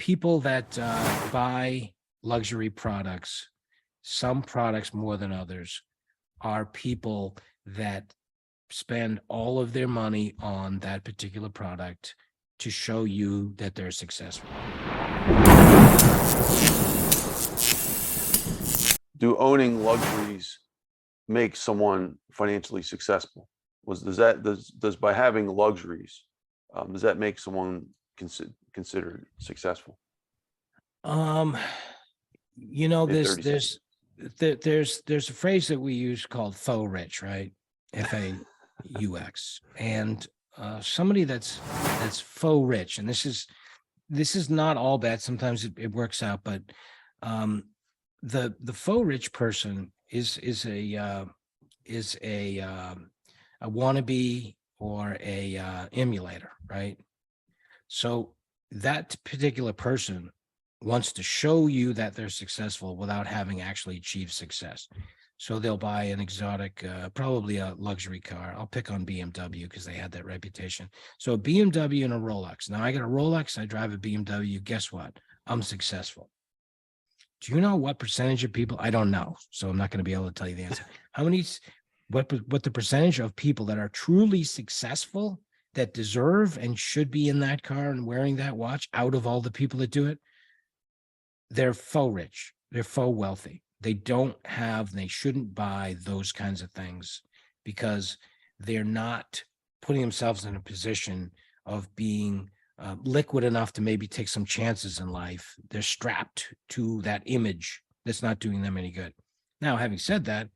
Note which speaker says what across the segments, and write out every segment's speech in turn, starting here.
Speaker 1: people that buy luxury products, some products more than others, are people that spend all of their money on that particular product to show you that they're successful.
Speaker 2: Do owning luxuries make someone financially successful? Does by having luxuries, does that make someone considered successful?
Speaker 1: You know,
Speaker 2: In 30
Speaker 1: there's a phrase that we use called faux rich, right? FAUX. And somebody that's faux rich, and this is not all bad. Sometimes it works out, but the faux rich person is a wannabe or a emulator, right? So that particular person wants to show you that they're successful without having actually achieved success. So they'll buy an exotic, probably a luxury car. I'll pick on BMW because they had that reputation. So a BMW and a Rolex. Now I got a Rolex, I drive a BMW. Guess what? I'm successful. Do you know what percentage of people? I don't know. So I'm not going to be able to tell you the answer. What the percentage of people that are truly successful, that deserve and should be in that car and wearing that watch, out of all the people that do it, they're faux rich. They're faux wealthy. They shouldn't buy those kinds of things because they're not putting themselves in a position of being liquid enough to maybe take some chances in life. They're strapped to that image that's not doing them any good. Now, having said that,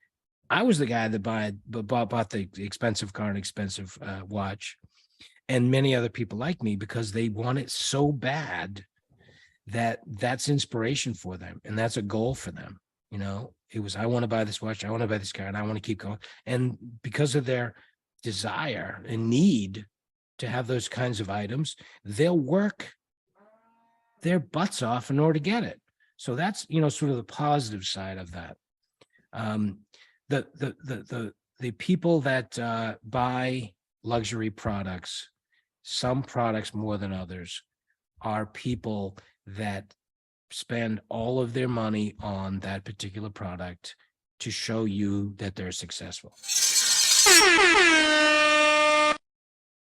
Speaker 1: I was the guy that bought the expensive car and expensive watch, and many other people like me, because they want it so bad that that's inspiration for them, and that's a goal for them. You know, it was, I want to buy this watch, I want to buy this car, and I want to keep going. And because of their desire and need to have those kinds of items, they'll work their butts off in order to get it. So that's, you know, sort of the positive side of that. The people that buy luxury products, some products more than others, are people that spend all of their money on that particular product to show you that they're successful.